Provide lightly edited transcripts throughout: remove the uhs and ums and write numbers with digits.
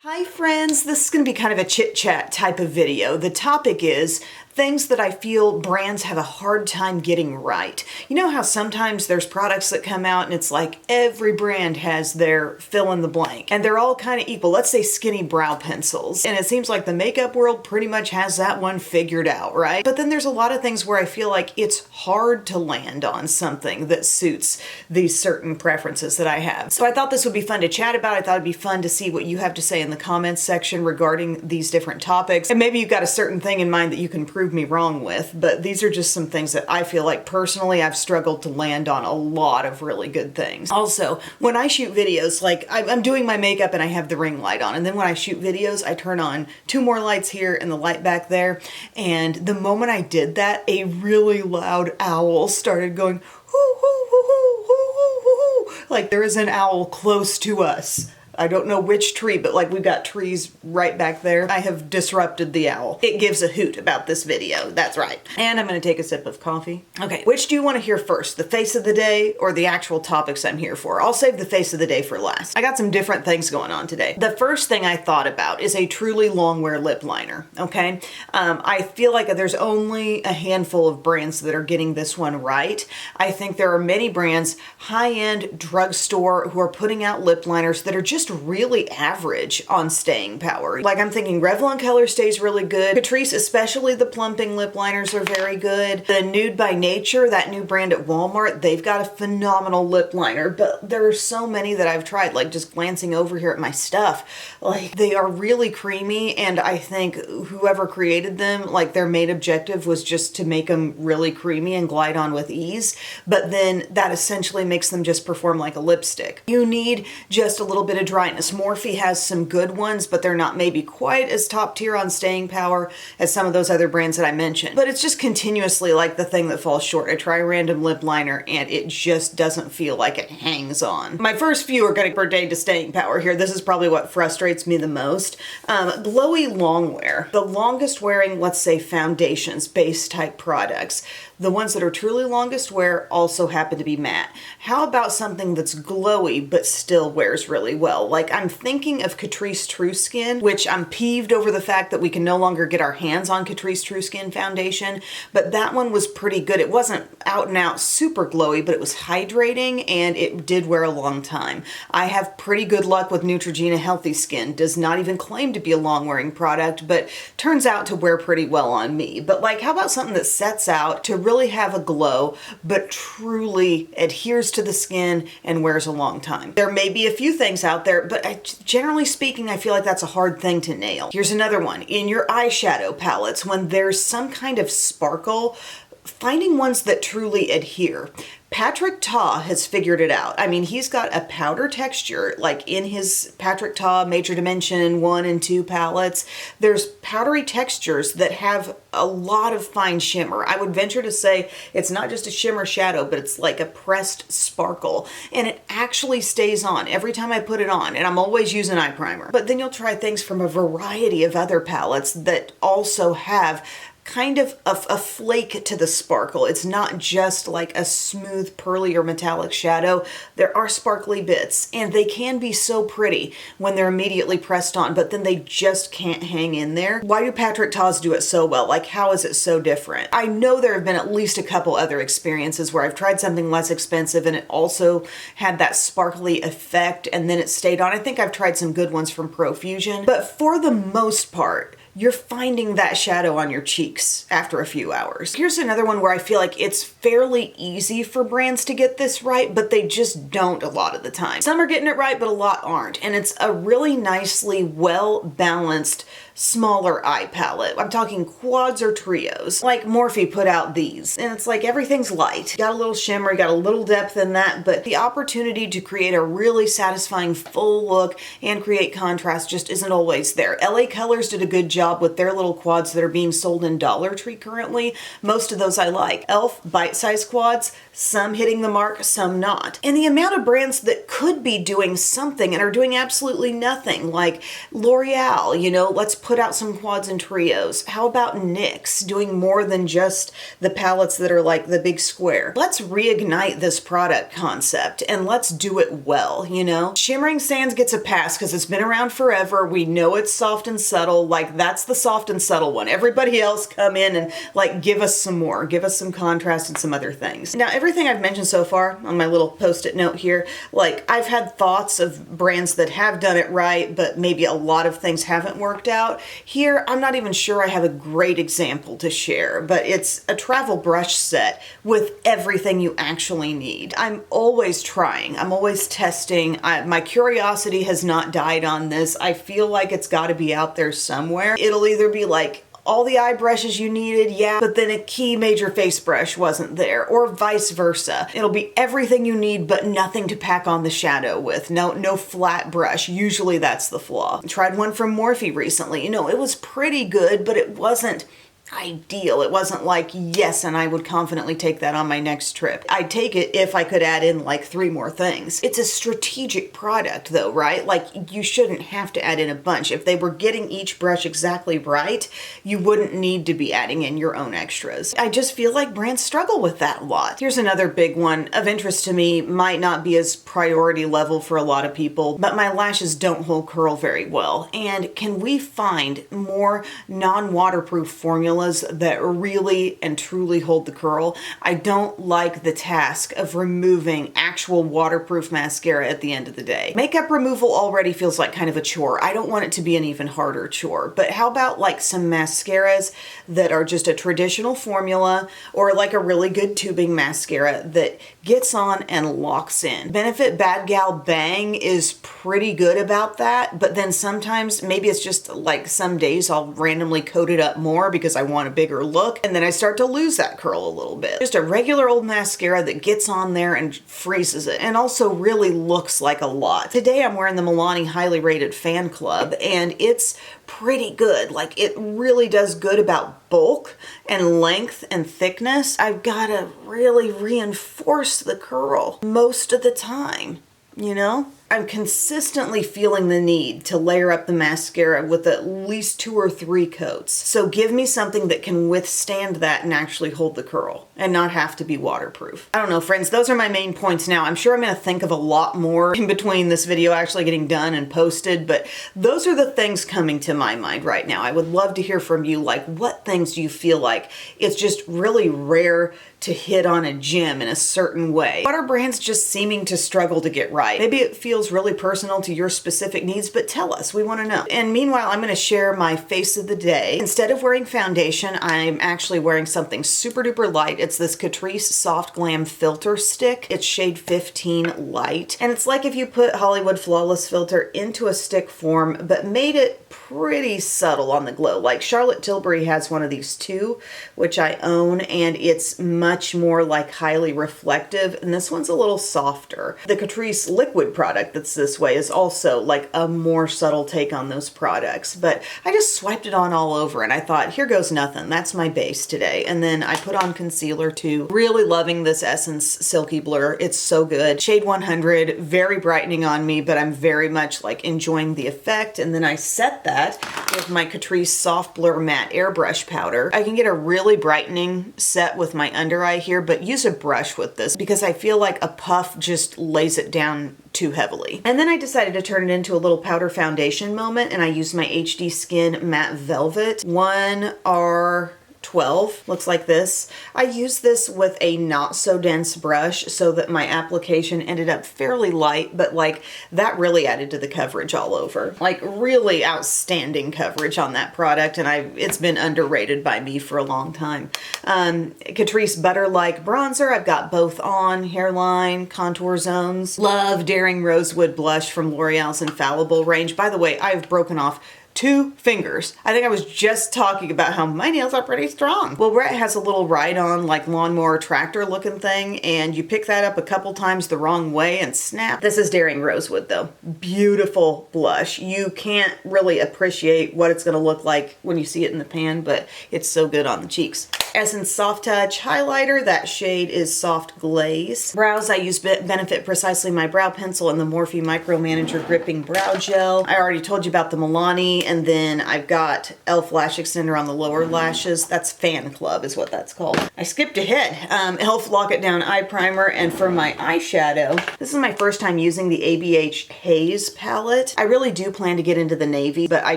Hi friends, this is going to be kind of a chit-chat type of video. The topic is things that I feel brands have a hard time getting right. You know how sometimes there's products that come out and it's like every brand has their fill in the blank and they're all kind of equal. Let's say skinny brow pencils. And it seems like the makeup world pretty much has that one figured out, right? But then there's a lot of things where I feel like it's hard to land on something that suits these certain preferences that I have. So I thought this would be fun to chat about. I thought it'd be fun to see what you have to say in the comments section regarding these different topics. And maybe you've got a certain thing in mind that you can prove me wrong with, but these are just some things that I feel like personally I've struggled to land on a lot of really good things. Also, when I shoot videos, like I'm doing my makeup and I have the ring light on, and then when I shoot videos, I turn on two more lights here and the light back there, and the moment I did that, a really loud owl started going, hoo, hoo, hoo, hoo, hoo, hoo, hoo, hoo. Like there is an owl close to us. I don't know which tree, but like we've got trees right back there. I have disrupted the owl. It gives a hoot about this video. That's right. And I'm going to take a sip of coffee. Okay, which do you want to hear first? The face of the day or the actual topics I'm here for? I'll save the face of the day for last. I got some different things going on today. The first thing I thought about is a truly long wear lip liner, okay? I feel like there's only a handful of brands that are getting this one right. I think there are many brands, high-end drugstore, who are putting out lip liners that are just really average on staying power. Like I'm thinking Revlon Color stays really good. Catrice, especially the plumping lip liners, are very good. The Nude by Nature, that new brand at Walmart, they've got a phenomenal lip liner, but there are so many that I've tried, like just glancing over here at my stuff, like they are really creamy, and I think whoever created them, like their main objective was just to make them really creamy and glide on with ease, but then that essentially makes them just perform like a lipstick. You need just a little bit of dryness. Morphe has some good ones, but they're not maybe quite as top tier on staying power as some of those other brands that I mentioned. But it's just continuously like the thing that falls short. I try a random lip liner and it just doesn't feel like it hangs on. My first few are going to pertain to staying power here. This is probably what frustrates me the most. Glowy longwear. The longest wearing, let's say, foundations, base type products. The ones that are truly longest wear also happen to be matte. How about something that's glowy but still wears really well? Like I'm thinking of Catrice True Skin, which I'm peeved over the fact that we can no longer get our hands on Catrice True Skin foundation, but that one was pretty good. It wasn't out and out super glowy, but it was hydrating and it did wear a long time. I have pretty good luck with Neutrogena Healthy Skin. Does not even claim to be a long wearing product, but turns out to wear pretty well on me. But like, how about something that sets out to really have a glow, but truly adheres to the skin and wears a long time? There may be a few things out there, but generally speaking, I feel like that's a hard thing to nail. Here's another one. In your eyeshadow palettes, when there's some kind of sparkle, finding ones that truly adhere. Patrick Ta has figured it out. I mean, he's got a powder texture, like in his Patrick Ta Major Dimension 1 and 2 palettes. There's powdery textures that have a lot of fine shimmer. I would venture to say it's not just a shimmer shadow, but it's like a pressed sparkle. And it actually stays on every time I put it on. And I'm always using eye primer. But then you'll try things from a variety of other palettes that also have kind of a flake to the sparkle. It's not just like a smooth, pearly, or metallic shadow. There are sparkly bits, and they can be so pretty when they're immediately pressed on, but then they just can't hang in there. Why do Patrick Ta's do it so well? Like, how is it so different? I know there have been at least a couple other experiences where I've tried something less expensive and it also had that sparkly effect, and then it stayed on. I think I've tried some good ones from Profusion, but for the most part, you're finding that shadow on your cheeks after a few hours. Here's another one where I feel like it's fairly easy for brands to get this right, but they just don't a lot of the time. Some are getting it right, but a lot aren't. And it's a really nicely well-balanced smaller eye palette. I'm talking quads or trios. Like Morphe put out these, and it's like everything's light. Got a little shimmer, got a little depth in that, but the opportunity to create a really satisfying full look and create contrast just isn't always there. LA Colors did a good job job with their little quads that are being sold in Dollar Tree currently. Most of those I like. e.l.f. bite-sized quads, some hitting the mark, some not. And the amount of brands that could be doing something and are doing absolutely nothing, like L'Oreal, you know, let's put out some quads and trios. How about NYX doing more than just the palettes that are like the big square? Let's reignite this product concept and let's do it well, you know? Shimmering Sands gets a pass because it's been around forever. We know it's soft and subtle. Like, that's the soft and subtle one. Everybody else come in and like give us some more. Give us some contrast and some other things. Now, everything I've mentioned so far on my little post-it note here, like, I've had thoughts of brands that have done it right, but maybe a lot of things haven't worked out. Here, I'm not even sure I have a great example to share, but it's a travel brush set with everything you actually need. I'm always trying. I'm always testing. My curiosity has not died on this. I feel like it's got to be out there somewhere. It'll either be like all the eye brushes you needed, yeah, but then a key major face brush wasn't there, or vice versa. It'll be everything you need, but nothing to pack on the shadow with. No flat brush. Usually that's the flaw. I tried one from Morphe recently. You know, it was pretty good, but it wasn't ideal. It wasn't like, yes, and I would confidently take that on my next trip. I'd take it if I could add in like 3 more things. It's a strategic product though, right? Like, you shouldn't have to add in a bunch. If they were getting each brush exactly right, you wouldn't need to be adding in your own extras. I just feel like brands struggle with that a lot. Here's another big one of interest to me, might not be as priority level for a lot of people, but my lashes don't hold curl very well. And can we find more non-waterproof formulas that really and truly hold the curl? I don't like the task of removing actual waterproof mascara at the end of the day. Makeup removal already feels like kind of a chore. I don't want it to be an even harder chore, but how about like some mascaras that are just a traditional formula, or like a really good tubing mascara that gets on and locks in. Benefit Bad Gal Bang is pretty good about that, but then sometimes maybe it's just like some days I'll randomly coat it up more because I want a bigger look, and then I start to lose that curl a little bit. Just a regular old mascara that gets on there and freezes it, and also really looks like a lot. Today I'm wearing the Milani Highly Rated Fan Club, and it's pretty good. Like, it really does good about bulk and length and thickness. I've got to really reinforce the curl most of the time, you know? I'm consistently feeling the need to layer up the mascara with at least 2 or 3 coats. So give me something that can withstand that and actually hold the curl and not have to be waterproof. I don't know, friends, those are my main points now. I'm sure I'm going to think of a lot more in between this video actually getting done and posted, but those are the things coming to my mind right now. I would love to hear from you, like, what things do you feel like it's just really rare to hit on a gem in a certain way? What are brands just seeming to struggle to get right? Maybe it feels really personal to your specific needs, but tell us, we want to know. And meanwhile, I'm going to share my face of the day. Instead of wearing foundation, I'm actually wearing something super duper light. It's this Catrice Soft Glam Filter Stick. It's shade 15 Light. And it's like if you put Hollywood Flawless Filter into a stick form, but made it pretty subtle on the glow. Like Charlotte Tilbury has one of these too, which I own, and it's much more like highly reflective, and this one's a little softer. The Catrice liquid product that's this way is also like a more subtle take on those products, but I just swiped it on all over and I thought, here goes nothing. That's my base today. And then I put on concealer too. Really loving this Essence Silky Blur. It's so good. Shade 100, very brightening on me, but I'm very much like enjoying the effect. And then I set that with my Catrice Soft Blur Matte Airbrush Powder. I can get a really brightening set with my under eye here, but use a brush with this because I feel like a puff just lays it down too heavily. And then I decided to turn it into a little powder foundation moment, and I used my HD Skin Matte Velvet 1R12, looks like this. I used this with a not so dense brush so that my application ended up fairly light, but like that really added to the coverage all over. Like really outstanding coverage on that product, and it's been underrated by me for a long time. Catrice Butter Like Bronzer, I've got both on, hairline, contour zones. Love Daring Rosewood Blush from L'Oreal's Infallible range. By the way, I've broken off 2 fingers. I think I was just talking about how my nails are pretty strong. Well, Rhett has a little ride-on like lawnmower tractor looking thing, and you pick that up a couple times the wrong way and snap. This is Daring Rosewood though. Beautiful blush. You can't really appreciate what it's gonna look like when you see it in the pan, but it's so good on the cheeks. Essence Soft Touch highlighter. That shade is Soft Glaze. Brows, I use Benefit Precisely My Brow Pencil and the Morphe Micro Manager Gripping Brow Gel. I already told you about the Milani, and then I've got e.l.f. Lash Extender on the lower lashes. That's Fan Club is what that's called. I skipped ahead. e.l.f. Lock It Down Eye Primer, and for my eyeshadow, this is my first time using the ABH Haze palette. I really do plan to get into the navy, but I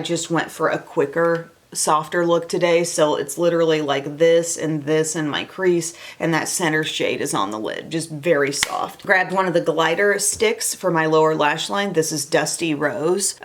just went for a quicker, softer look today, so it's literally like this in my crease, and that center shade is on the lid, just very soft. Grabbed one of the glider sticks for my lower lash line. This is Dusty Rose.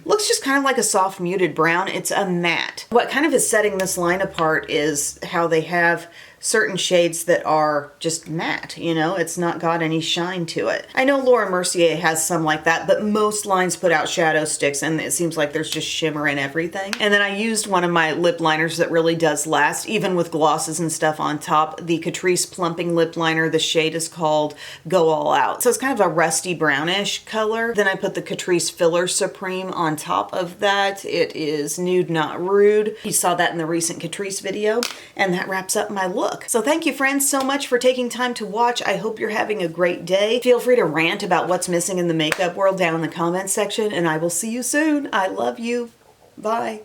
Looks just kind of like a soft muted brown. It's a matte. What kind of is setting this line apart is how they have certain shades that are just matte, you know, it's not got any shine to it. I know Laura Mercier has some like that, but most lines put out shadow sticks and it seems like there's just shimmer in everything. And then I used one of my lip liners that really does last, even with glosses and stuff on top, the Catrice Plumping Lip Liner. The shade is called Go All Out. So it's kind of a rusty brownish color. Then I put the Catrice Filler Supreme on top of that. It is Nude Not Rude. You saw that in the recent Catrice video, and that wraps up my look. So thank you friends so much for taking time to watch. I hope you're having a great day. Feel free to rant about what's missing in the makeup world down in the comments section, and I will see you soon. I love you. Bye.